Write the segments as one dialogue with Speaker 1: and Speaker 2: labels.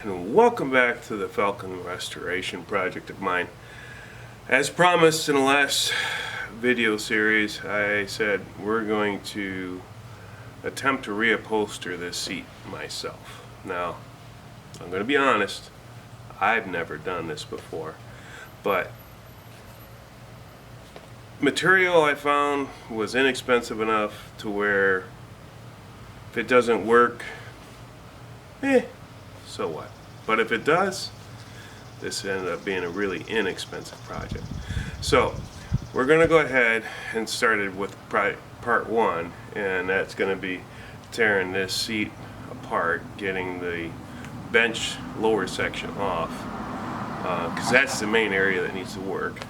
Speaker 1: And welcome back to the Falcon restoration project of mine. As promised in the last video series, I said we're going to attempt to reupholster this seat myself. Now, I'm going to be honest, I've never done this before, but material I found was inexpensive enough to where if it doesn't work, so what? But if it does, this ended up being a really inexpensive project. So we're going to go ahead and start it with part one, and that's going to be tearing this seat apart, getting the bench lower section off, because that's the main area that needs to work.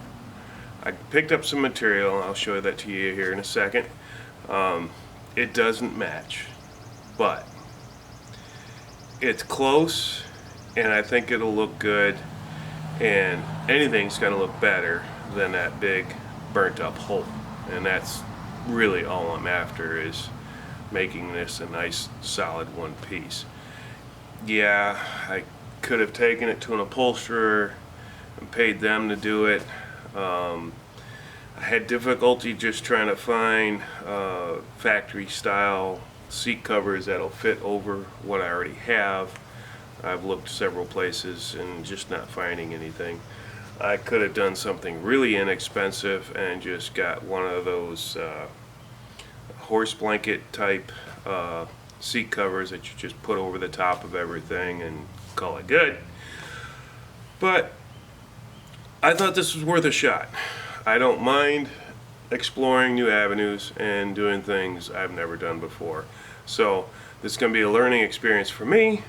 Speaker 1: I picked up some material. I'll show that to you here in a second. It doesn't match, but it's close, and I think it'll look good, and anything's going to look better than that big burnt up hole, and that's really all I'm after, is making this a nice solid one piece. Yeah, I could have taken it to an upholsterer and paid them to do it. I had difficulty just trying to find factory style seat covers that'll fit over what I already have. I've looked several places and just not finding anything. I could have done something really inexpensive and just got one of those horse blanket type seat covers that you just put over the top of everything and call it good. But I thought this was worth a shot. I don't mind exploring new avenues and doing things I've never done before. So this is going to be a learning experience for me,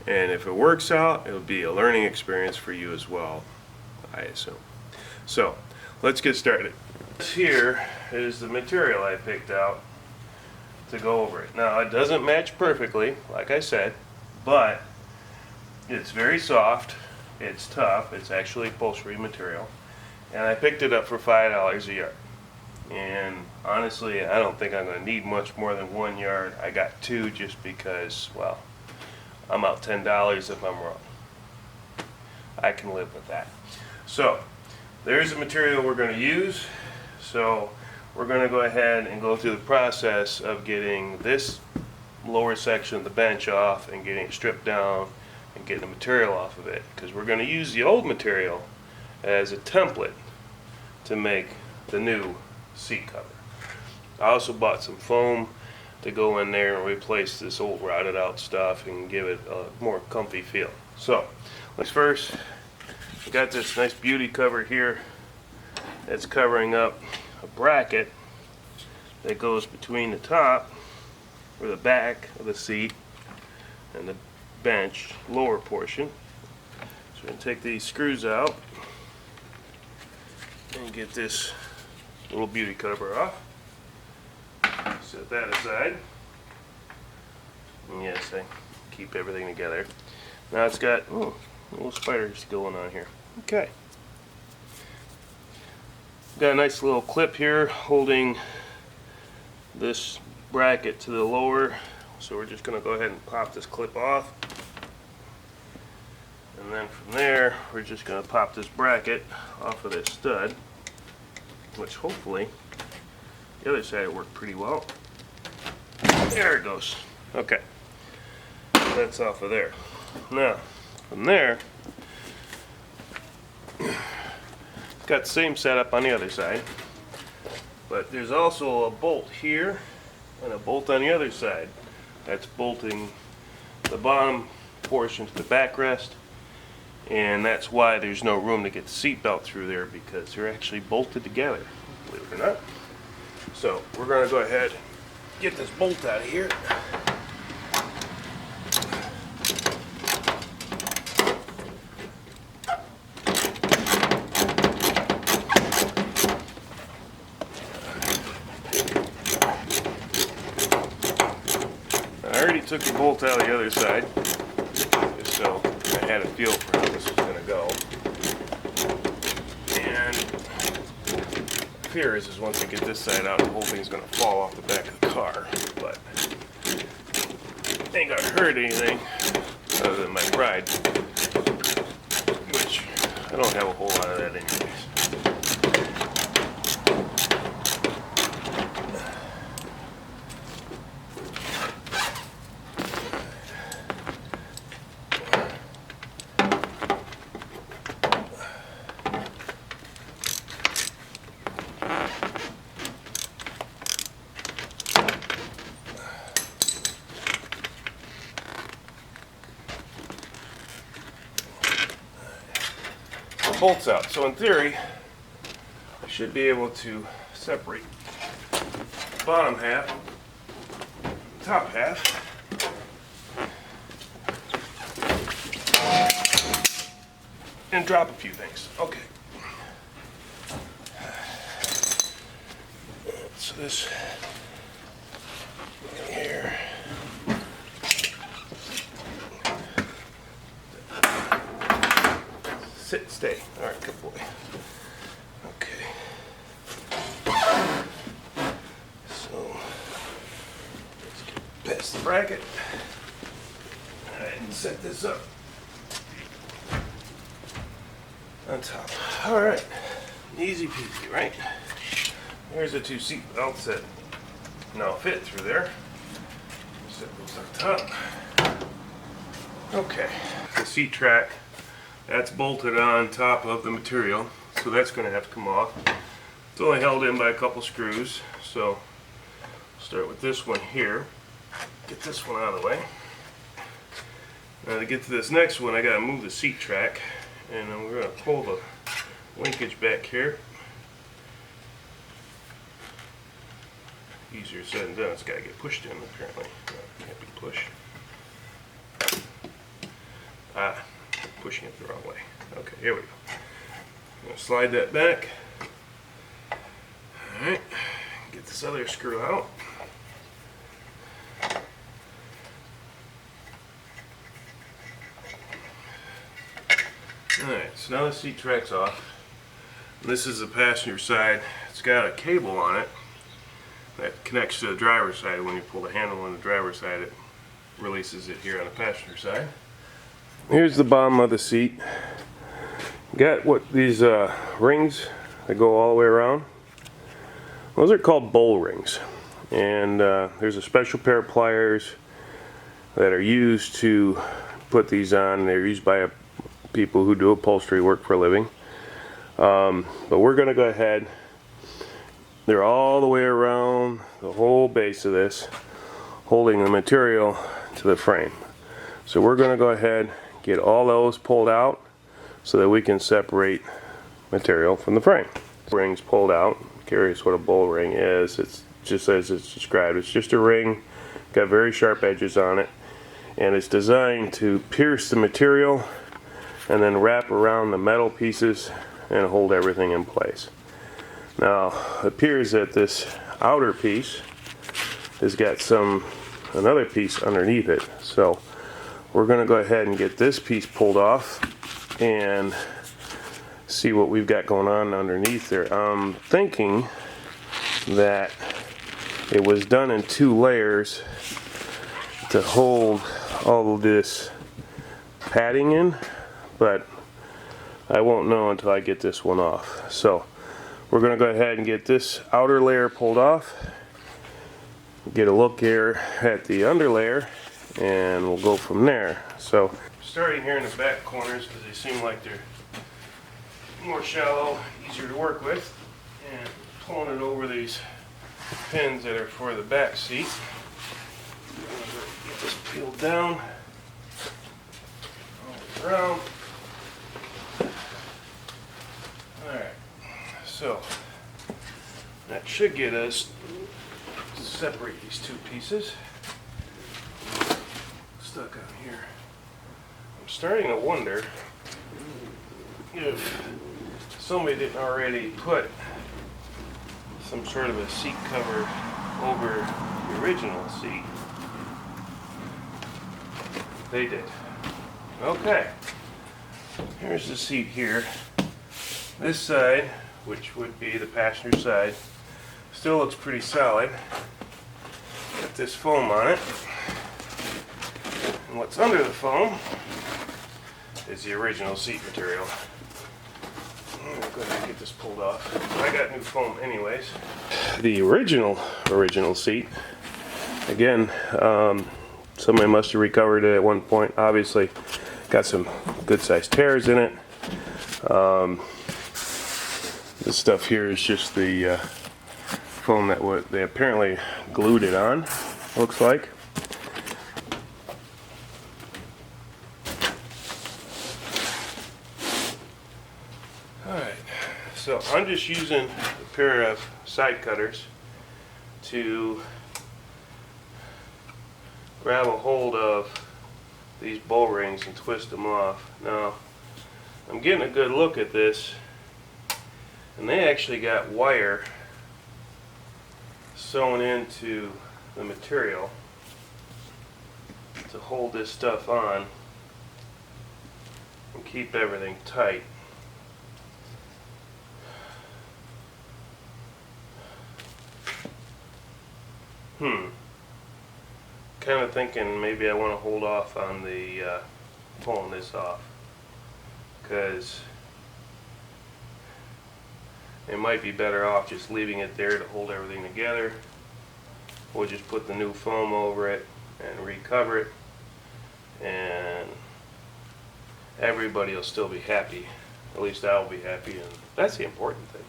Speaker 1: and if it works out, it'll be a learning experience for you as well, I assume. So let's get started. Here is the material I picked out to go over it. Now, it doesn't match perfectly, like I said, but it's very soft, it's tough, it's actually upholstery material, and I picked it up for $5 a yard. And honestly, I don't think I'm going to need much more than 1 yard. I got 2 just because, well, I'm out $10 if I'm wrong. I can live with that. So there's the material we're going to use. So we're going to go ahead and go through the process of getting this lower section of the bench off and getting it stripped down and getting the material off of it, because we're going to use the old material as a template to make the new seat cover. I also bought some foam to go in there and replace this old rotted out stuff and give it a more comfy feel. So let's first, we got this nice beauty cover here that's covering up a bracket that goes between the top or the back of the seat and the bench lower portion. So we're going to take these screws out and get this little beauty cover off. Set that aside. And yes, I keep everything together. Now it's got little spiders going on here. Okay. Got a nice little clip here holding this bracket to the lower. So we're just going to go ahead and pop this clip off. And then from there, we're just going to pop this bracket off of this stud, which hopefully the other side worked pretty well. There it goes. Okay, that's off of there. Now from there, it's got the same setup on the other side, but there's also a bolt here and a bolt on the other side that's bolting the bottom portion to the backrest, and that's why there's no room to get the seat belt through there, because they're actually bolted together, believe it or not. So we're going to go ahead and get this bolt out of here. I already took the bolt out of the other side, just so I had a feel for how this was going to go. And fear is once I get this side out, the whole thing's going to fall off the back of the car, but it ain't going to hurt anything. other than my pride, which I don't have a whole lot of that anyways. Bolts out. So in theory, I should be able to separate the bottom half, top half, and drop a few things. Okay. So this here. Sit, stay. All right, good boy. Okay. So let's get past the bracket. All right, and set this up on top. All right, easy peasy, right? Here's the two seat belts that now fit through there. Set those on top. Okay, the seat track. That's bolted on top of the material, so that's going to have to come off. It's only held in by a couple screws, so start with this one here. Get this one out of the way. Now to get to this next one, I got to move the seat track, and then we're going to pull the linkage back here. Easier said than done. It's got to get pushed in apparently. No, can't be pushed. Pushing it the wrong way. Okay, here we go. I'm going to slide that back. Alright, get this other screw out. Alright, so now the seat track's off. This is the passenger side. It's got a cable on it that connects to the driver's side. When you pull the handle on the driver's side, it releases it here on the passenger side. Here's the bottom of the seat. Got what these rings that go all the way around. Those are called bowl rings, and there's a special pair of pliers that are used to put these on. They're used by people who do upholstery work for a living. But we're going to go ahead. They're all the way around the whole base of this, holding the material to the frame. So we're going to go ahead, get all those pulled out so that we can separate material from the frame. Rings pulled out. Curious what a bowl ring is. It's just as it's described. It's just a ring, got very sharp edges on it, and it's designed to pierce the material and then wrap around the metal pieces and hold everything in place. Now it appears that this outer piece has got another piece underneath it, so we're going to go ahead and get this piece pulled off and see what we've got going on underneath there. I'm thinking that it was done in 2 layers to hold all of this padding in, but I won't know until I get this one off. So we're going to go ahead and get this outer layer pulled off, get a look here at the under layer, and we'll go from there. So starting here in the back corners, because they seem like they're more shallow, easier to work with, and pulling it over these pins that are for the back seat. Get this peeled down, all the way around. Alright, so that should get us to separate these 2 pieces. Stuck on here. I'm starting to wonder if somebody didn't already put some sort of a seat cover over the original seat. They did. Okay. Here's the seat here. This side, which would be the passenger side, still looks pretty solid. Got this foam on it. what's under the foam is the original seat material. I'm gonna go ahead and get this pulled off. I got new foam anyways. The original seat, again, somebody must have recovered it at one point. Obviously, got some good sized tears in it. This stuff here is just the foam that they apparently glued it on, looks like. Alright, so I'm just using a pair of side cutters to grab a hold of these bowl rings and twist them off. Now, I'm getting a good look at this, and they actually got wire sewn into the material to hold this stuff on and keep everything tight. Kind of thinking maybe I want to hold off on the pulling this off, because it might be better off just leaving it there to hold everything together. We'll just put the new foam over it and recover it, and everybody will still be happy. At least I'll be happy, and that's the important thing.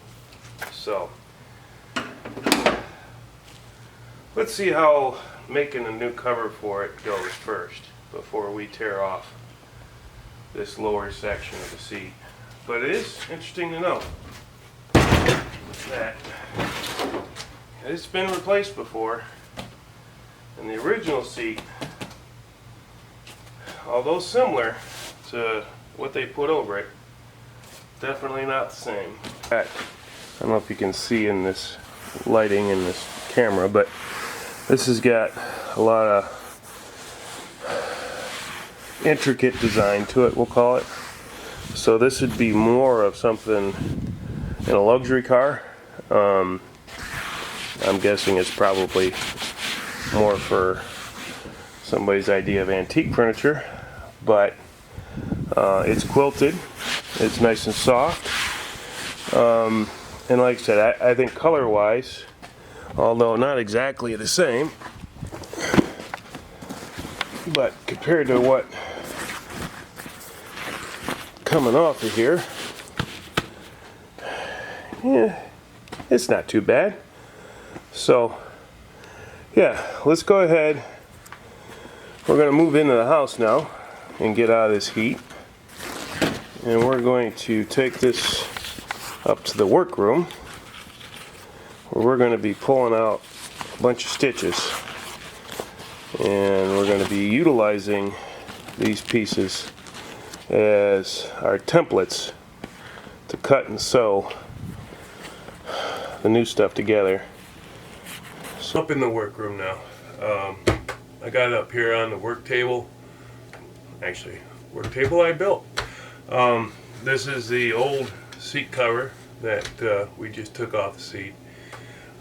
Speaker 1: So let's see how making a new cover for it goes first, before we tear off this lower section of the seat. But it is interesting to know that it's been replaced before, and the original seat, although similar to what they put over it, definitely not the same. I don't know if you can see in this lighting in this camera, but this has got a lot of intricate design to it, we'll call it. So this would be more of something in a luxury car. I'm guessing it's probably more for somebody's idea of antique furniture, but it's quilted, it's nice and soft, and like I said, I think color wise, although not exactly the same, but compared to what coming off of here, yeah, it's not too bad. So yeah, let's go ahead. We're going to move into the house now and get out of this heat, and we're going to take this up to the workroom, where we're going to be pulling out a bunch of stitches, and we're going to be utilizing these pieces as our templates to cut and sew the new stuff together. So up in the workroom now. I got it up here on the work table. Actually, work table I built. This is the old seat cover that we just took off the seat.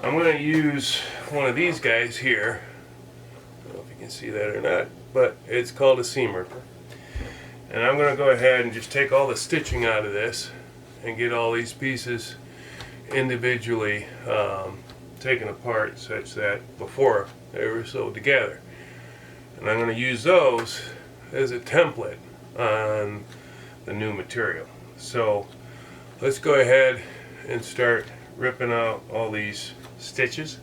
Speaker 1: I'm going to use one of these guys here. I don't know if you can see that or not, but it's called a seam ripper. And I'm going to go ahead and just take all the stitching out of this and get all these pieces individually taken apart, such that before they were sewed together. And I'm going to use those as a template on the new material. So let's go ahead and start ripping out all these stitches.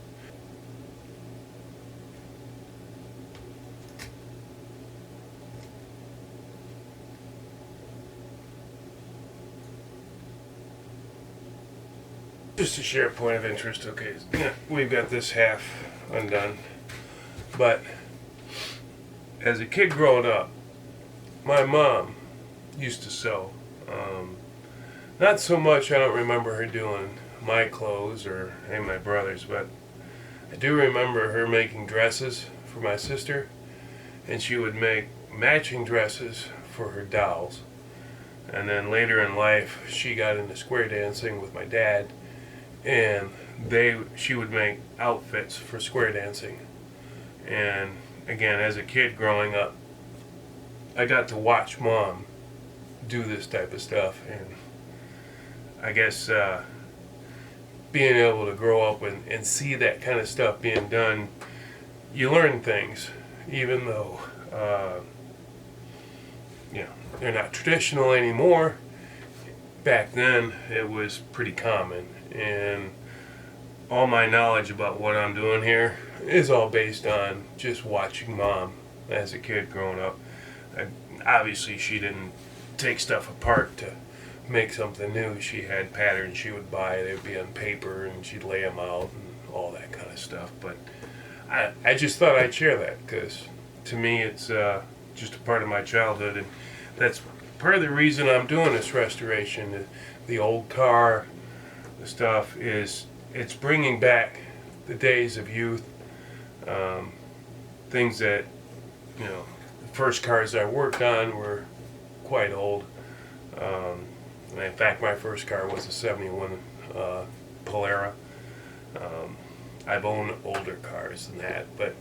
Speaker 1: Just to share a point of interest, okay, we've got this half undone, but as a kid growing up, my mom used to sew. Not so much, I don't remember her doing my clothes or any of my brothers, but I do remember her making dresses for my sister, and she would make matching dresses for her dolls. And then later in life, she got into square dancing with my dad, and she would make outfits for square dancing. And again, as a kid growing up, I got to watch Mom do this type of stuff, and I guess being able to grow up and see that kind of stuff being done, you learn things, even though you know, they're not traditional anymore. Back then it was pretty common, and all my knowledge about what I'm doing here is all based on just watching Mom as a kid growing up. Obviously she didn't take stuff apart to make something new. She had patterns she would buy, they would be on paper, and she'd lay them out and all that kind of stuff. But I just thought I'd share that, because to me it's just a part of my childhood, and that's part of the reason I'm doing this restoration. The old car, the stuff is, it's bringing back the days of youth, things that, you know, the first cars I worked on were quite old. In fact, my first car was a 71 Polara. I've owned older cars than that, but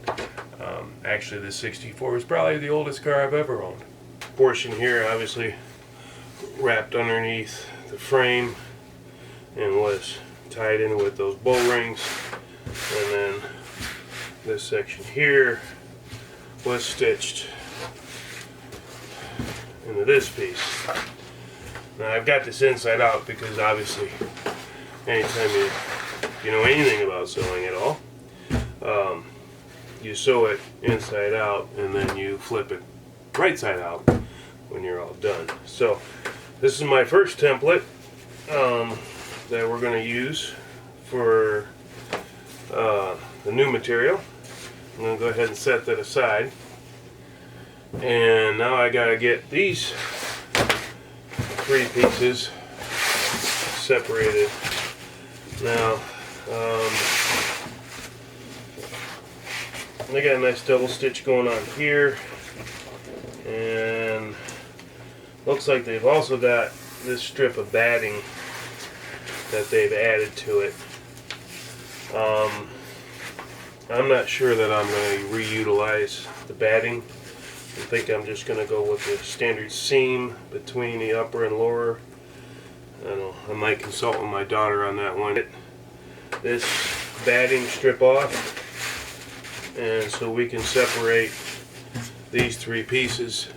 Speaker 1: actually the 64 is probably the oldest car I've ever owned. Portion here obviously wrapped underneath the frame and was tied in with those bow rings, and then this section here was stitched into this piece. Now I've got this inside out because obviously anytime you know anything about sewing at all, you sew it inside out and then you flip it right side out when you're all done. So this is my first template that we're going to use for the new material. I'm going to go ahead and set that aside, and now I got to get these 3 pieces separated. Now I got a nice double stitch going on here, and looks like they've also got this strip of batting that they've added to it. I'm not sure that I'm going to reutilize the batting. I think I'm just going to go with the standard seam between the upper and lower. I don't know, I might consult with my daughter on that one. This batting strip off, and so we can separate these 3 pieces,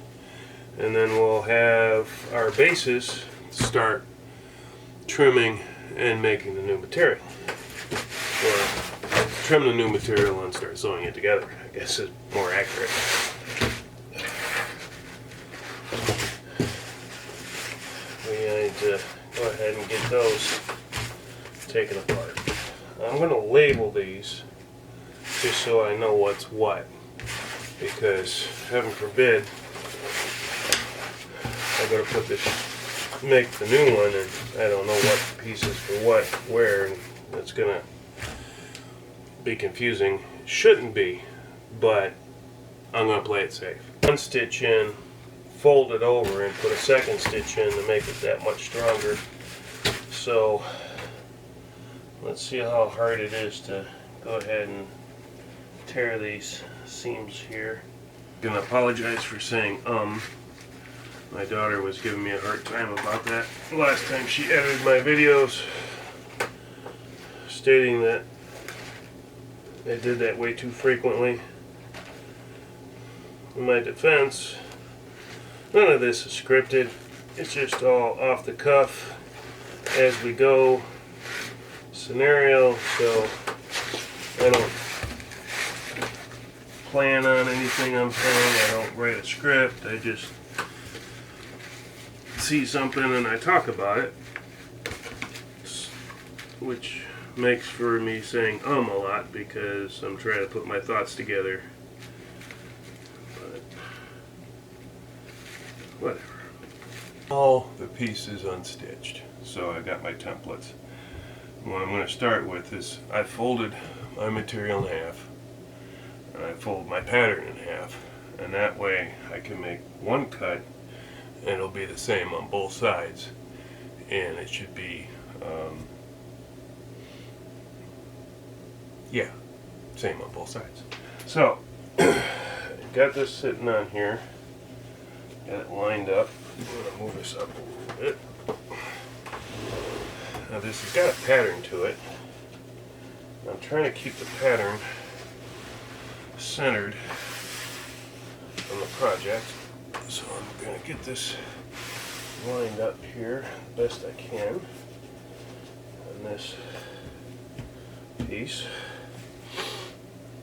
Speaker 1: and then we'll have our bases start trimming and making the new material. Or trim the new material and start sewing it together, I guess is more accurate. We need to go ahead and get those taken apart. I'm going to label these just so I know what's what, because heaven forbid I go to put this, make the new one, and I don't know what pieces for what, where, and it's going to be confusing. Shouldn't be, but I'm going to play it safe. One stitch in, fold it over, and put a second stitch in to make it that much stronger. So let's see how hard it is to go ahead and tear these seams here. I'm going to apologize for saying my daughter was giving me a hard time about that last time she edited my videos, stating that I did that way too frequently. In my defense, none of this is scripted. It's just all off the cuff, as we go scenario, so I don't plan on anything I'm saying. I don't write a script. I just see something and I talk about it, which makes for me saying a lot because I'm trying to put my thoughts together. But whatever. All the pieces unstitched, so I got my templates. What I'm going to start with is I folded my material in half, and I fold my pattern in half, and that way I can make one cut and it'll be the same on both sides, and it should be yeah, same on both sides. So got this sitting on here. Got it lined up. I'm going to move this up a little bit. Now this has got a pattern to it. I'm trying to keep the pattern centered on the project. So I'm going to get this lined up here the best I can on this piece.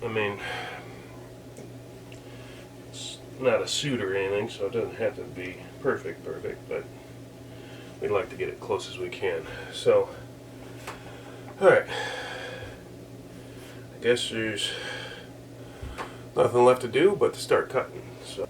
Speaker 1: I mean, it's not a suit or anything, so it doesn't have to be perfect, but we'd like to get it close as we can. So, alright. I guess there's nothing left to do but to start cutting. So.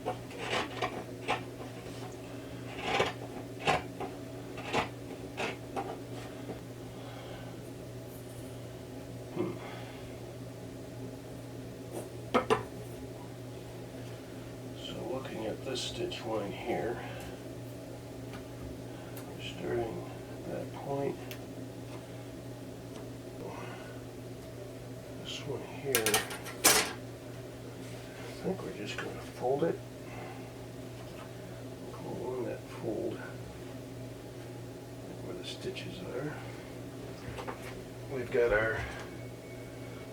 Speaker 1: Looking at this stitch line here, we're starting at that point. This one here, I think we're just going to fold it, pull along that fold where the stitches are. We've got our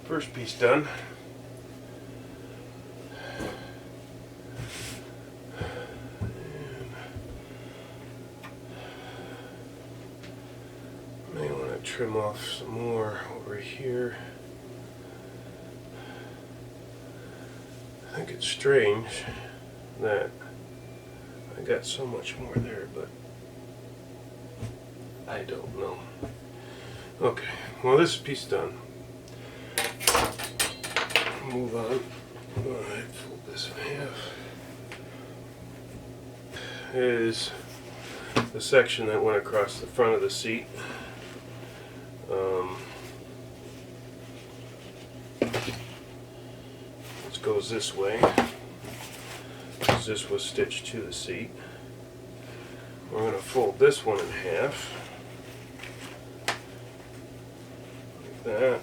Speaker 1: first piece done. Trim off some more over here. I think it's strange that I got so much more there, but I don't know. Okay, well, this piece done. Move on. Go ahead, fold this in half. Is the section that went across the front of the seat. This goes this way, because this was stitched to the seat. We're going to fold this one in half, like that.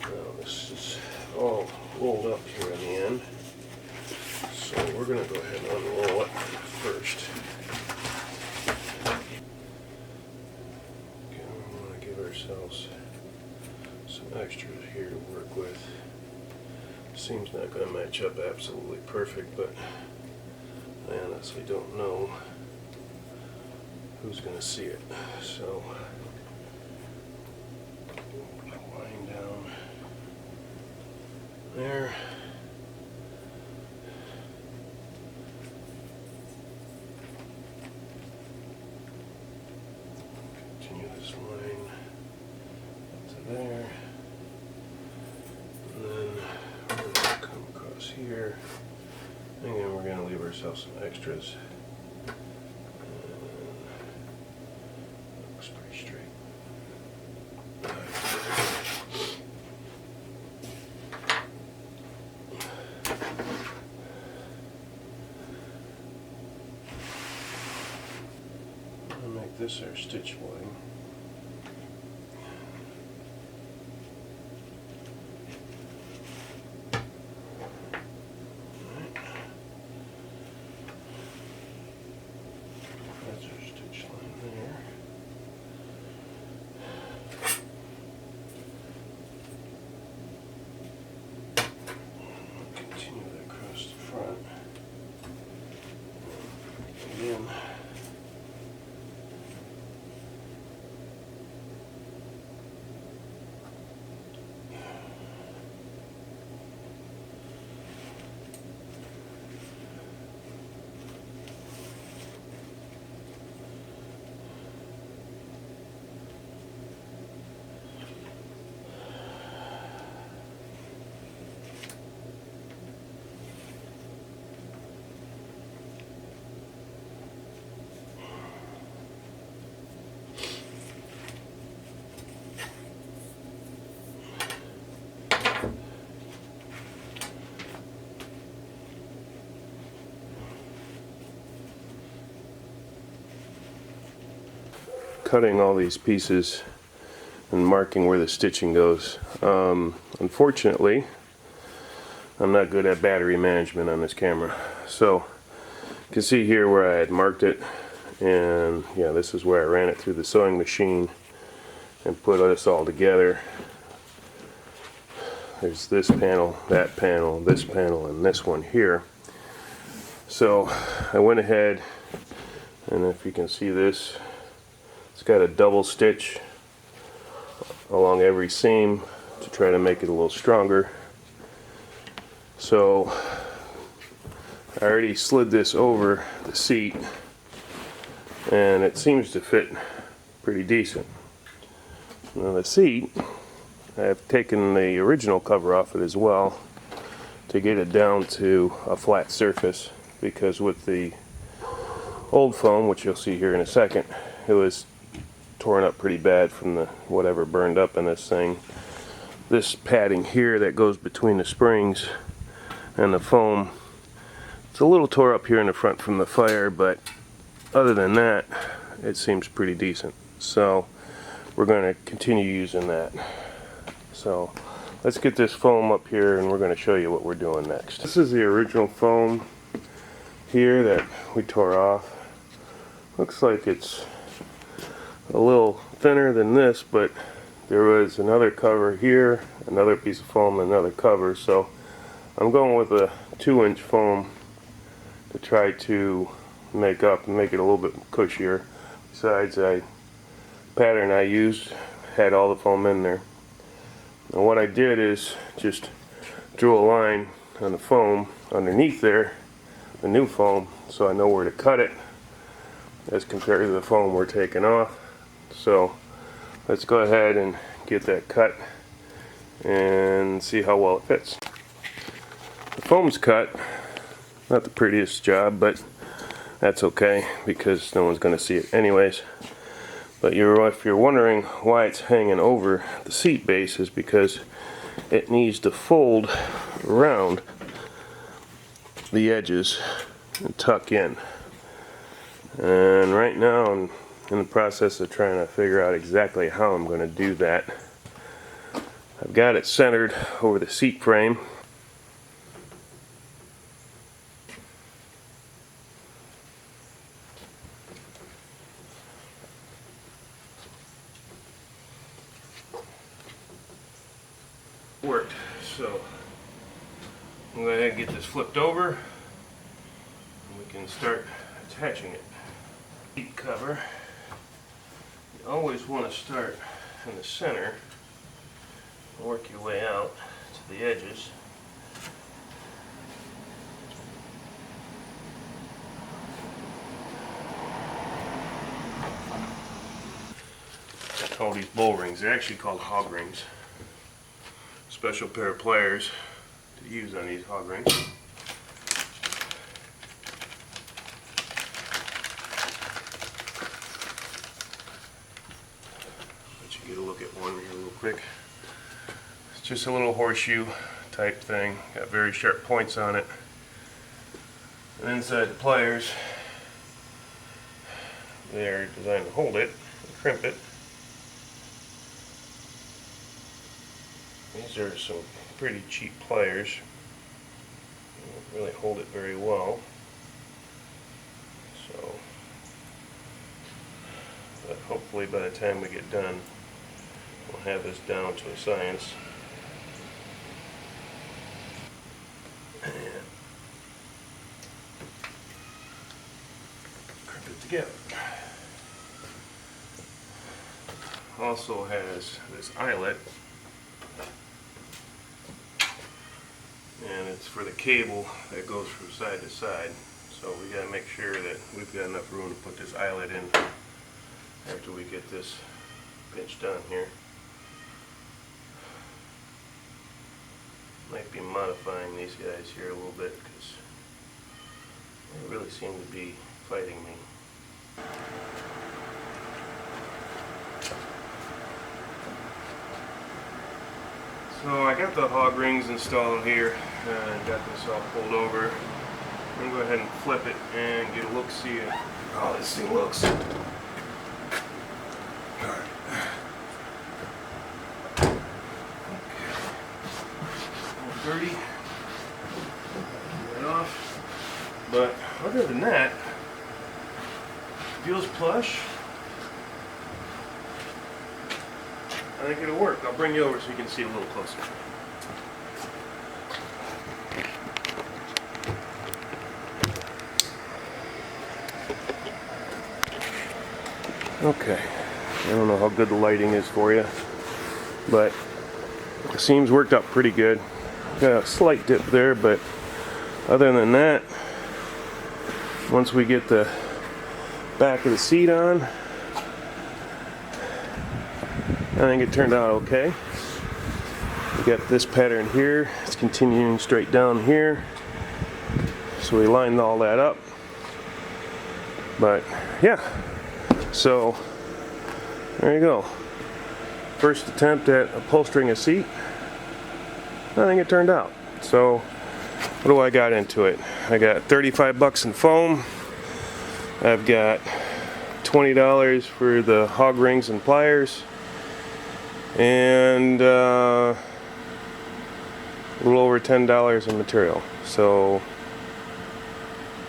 Speaker 1: Now this is all rolled up here in the end, so we're going to go ahead and unroll it first. Ourselves some extras here to work with. Seems not going to match up absolutely perfect, but I honestly don't know who's going to see it. So line down there. Continue this line there, and then we're going to come across here, and then we're going to leave ourselves some extras. And that looks pretty straight. I'll make this our stitch line. Cutting all these pieces and marking where the stitching goes. Unfortunately, I'm not good at battery management on this camera. So you can see here where I had marked it, and yeah, this is where I ran it through the sewing machine and put this all together. There's this panel, that panel, this panel, and this one here. So I went ahead, and if you can see this, it's got a double stitch along every seam to try to make it a little stronger. So I already slid this over the seat, and it seems to fit pretty decent. Now the seat, I've taken the original cover off it as well to get it down to a flat surface, because with the old foam, which you'll see here in a second, it was torn up pretty bad from the whatever burned up in this thing. This padding here that goes between the springs and the foam, it's a little tore up here in the front from the fire, but other than that, it seems pretty decent. So we're going to continue using that. So let's get this foam up here, and we're going to show you what we're doing next. This is the original foam here that we tore off. Looks like it's a little thinner than this, but there was another cover here, another piece of foam, another cover. So I'm going with a 2-inch foam to try to make up and make it a little bit cushier. Besides, the pattern I used had all the foam in there. And what I did is just drew a line on the foam underneath there, the new foam, so I know where to cut it as compared to the foam we're taking off. So let's go ahead and get that cut and see how well it fits. The foam's cut, not the prettiest job, but that's okay because no one's going to see it anyways. But if you're wondering why it's hanging over the seat base, is because it needs to fold around the edges and tuck in. And right now I'm in the process of trying to figure out exactly how I'm going to do that. I've got it centered over the seat frame. Worked. So I'm going to go ahead and get this flipped over, and we can start attaching it. Seat cover. You always want to start in the center and work your way out to the edges. I call these bull rings. They're actually called hog rings. Special pair of pliers to use on these hog rings. Let you get a look at one here real quick. It's just a little horseshoe type thing. Got very sharp points on it. And inside the pliers, they're designed to hold it and crimp it. These are some pretty cheap pliers. They don't really hold it very well. So, but hopefully by the time we get done, we'll have this down to a science. And crimp it together. Also has this eyelet. And it's for the cable that goes from side to side. So we got to make sure that we've got enough room to put this eyelet in after we get this pinched done here. Might be modifying these guys here a little bit because they really seem to be fighting me. So I got the hog rings installed here and got this all pulled over. I'm going to go ahead and flip it and get a look-see at how this thing looks. Alright. 130. that, feels plush. I think it'll work. I'll bring you over so you can see a little closer. Okay, I don't know how good the lighting is for you, but the seams worked out pretty good. Got a slight dip there, but other than that, once we get the back of the seat on, I think it turned out okay. We got this pattern here, it's continuing straight down here, so we lined all that up. But yeah, so there you go. First attempt at upholstering a seat. I think it turned out. So what do I got into it? I got 35 bucks in foam. I've got $20 for the hog rings and pliers, and a little over $10 in material. So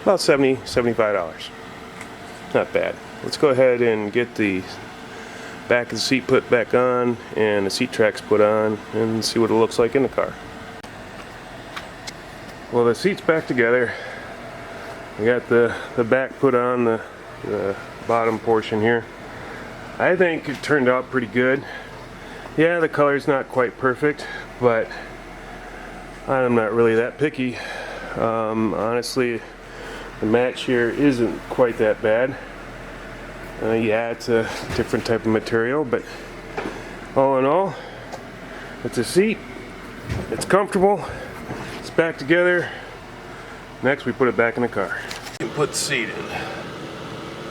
Speaker 1: about $70, $75. Not bad. Let's go ahead and get the back of the seat put back on and the seat tracks put on and see what it looks like in the car. Well, the seat's back together. We got the back put on, the bottom portion here. I think it turned out pretty good. Yeah, the color's not quite perfect, but I'm not really that picky. Honestly, the match here isn't quite that bad. Yeah, it's a different type of material, but all in all, it's a seat. It's comfortable. It's back together. Next, we put it back in the car. We put the seat in.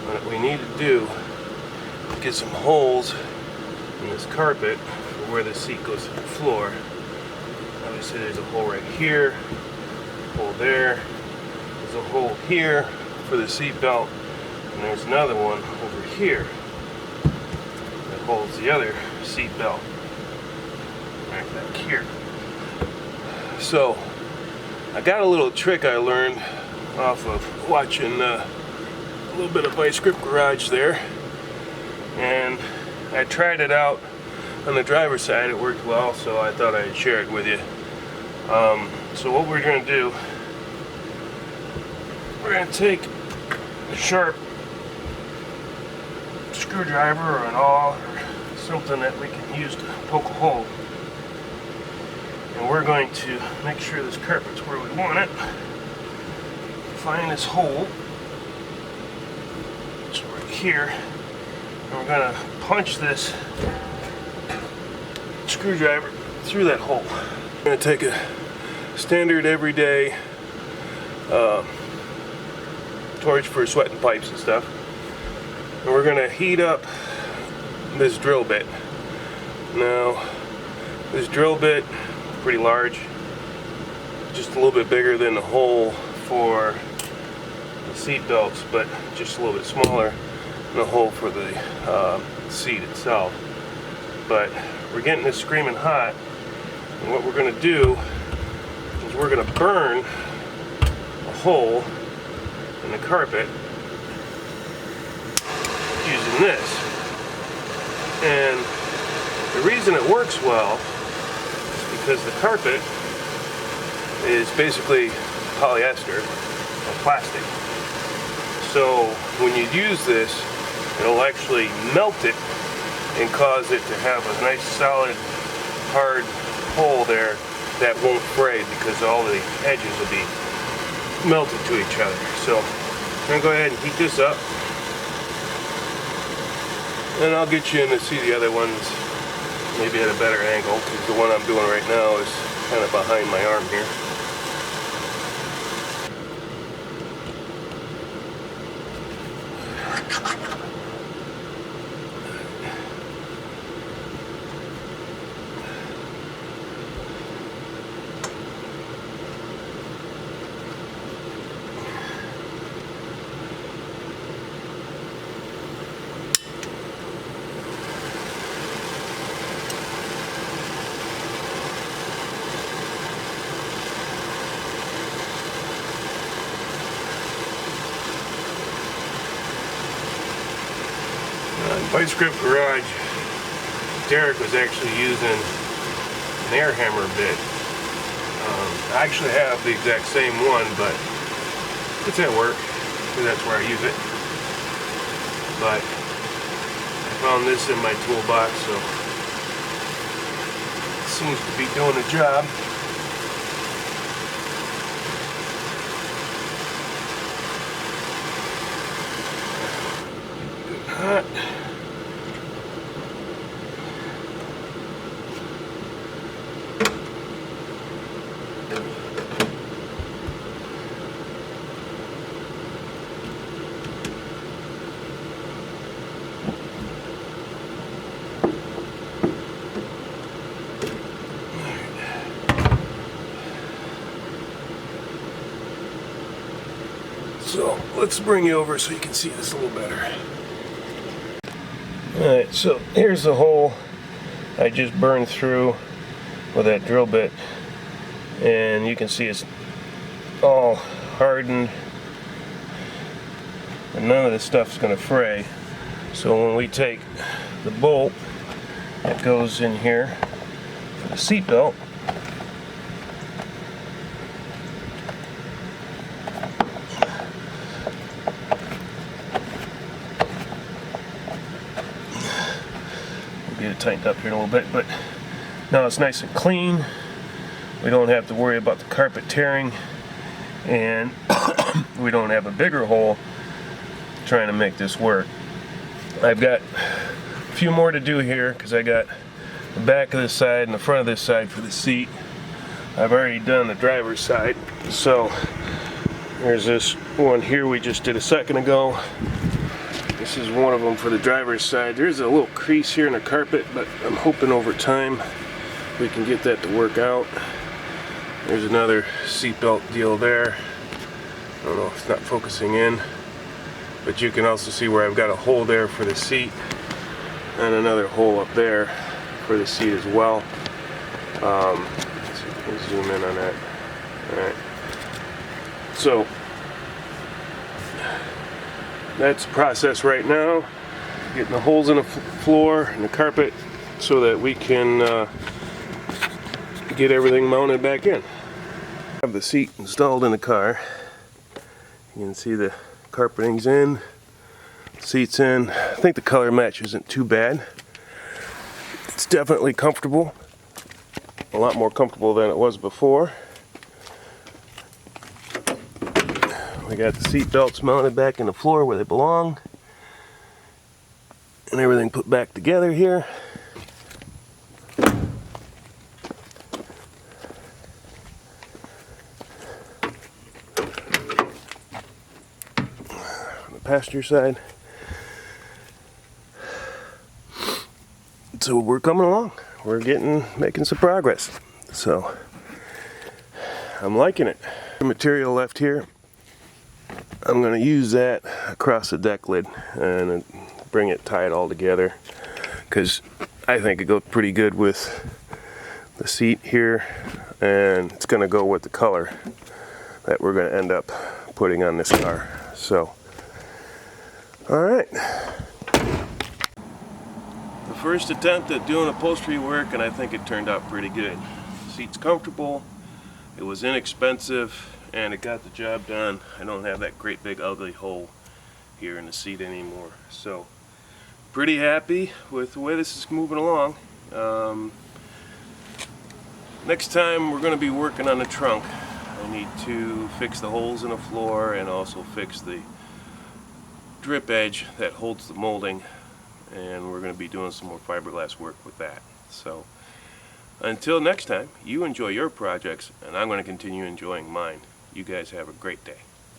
Speaker 1: What we need to do is get some holes in this carpet for where the seat goes to the floor. Obviously, there's a hole right here, a hole there. There's a hole here for the seat belt. And there's another one over here that holds the other seat belt right back here. So I got a little trick I learned off of watching a little bit of Vice Grip Garage there, and I tried it out on the driver's side. It worked well, so I thought I'd share it with you. So what we're going to do, we're going to take a sharp screwdriver or an awl or something that we can use to poke a hole, and we're going to make sure this carpet's where we want it. Find this hole, it's right here, and we're going to punch this screwdriver through that hole. I'm going to take a standard everyday torch for sweating pipes and stuff. And we're going to heat up this drill bit. Now, this drill bit, pretty large, just a little bit bigger than the hole for the seat belts, but just a little bit smaller than the hole for the seat itself. But we're getting this screaming hot, and what we're going to do is we're going to burn a hole in the carpet using this. And the reason it works well is because the carpet is basically polyester or plastic. So when you use this, it'll actually melt it and cause it to have a nice solid hard hole there that won't fray, because all the edges will be melted to each other. So I'm going to go ahead and heat this up, and I'll get you in to see the other ones maybe at a better angle, because the one I'm doing right now is kind of behind my arm here. Vice Grip Garage, Derek was actually using an air hammer bit. I actually have the exact same one, but it's at work, because that's where I use it. But I found this in my toolbox, so it seems to be doing the job. Good hot. So let's bring you over so you can see this a little better. Alright, so here's the hole I just burned through with that drill bit, and you can see it's all hardened and none of this stuff's going to fray. So when we take the bolt that goes in here for the seat belt, get it tightened up here in a little bit, but now it's nice and clean. We don't have to worry about the carpet tearing, and we don't have a bigger hole trying to make this work. I've got a few more to do here because I got the back of this side and the front of this side for the seat. I've already done the driver's side, so there's this one here we just did a second ago. This is one of them for the driver's side. There's a little crease here in the carpet, but I'm hoping over time we can get that to work out. There's another seatbelt deal there. I don't know if it's not focusing in, but you can also see where I've got a hole there for the seat and another hole up there for the seat as well. Let's see if we can zoom in on that. Alright. So that's the process right now, getting the holes in the floor and the carpet so that we can get everything mounted back in. I have the seat installed in the car. You can see the carpeting's in, seat's in. I think the color match isn't too bad. It's definitely comfortable, a lot more comfortable than it was before. We got the seat belts mounted back in the floor where they belong, and everything put back together here. On the passenger side. So we're coming along. We're making some progress. So I'm liking it. The material left here, I'm going to use that across the deck lid and bring it tied all together, because I think it goes pretty good with the seat here, and it's going to go with the color that we're going to end up putting on this car. So, alright. The first attempt at doing upholstery work, and I think it turned out pretty good. The seat's comfortable, it was inexpensive, and it got the job done. I don't have that great big ugly hole here in the seat anymore. So pretty happy with the way this is moving along. Next time we're going to be working on the trunk. I need to fix the holes in the floor and also fix the drip edge that holds the molding, and we're going to be doing some more fiberglass work with that. So until next time, you enjoy your projects and I'm going to continue enjoying mine. You guys have a great day.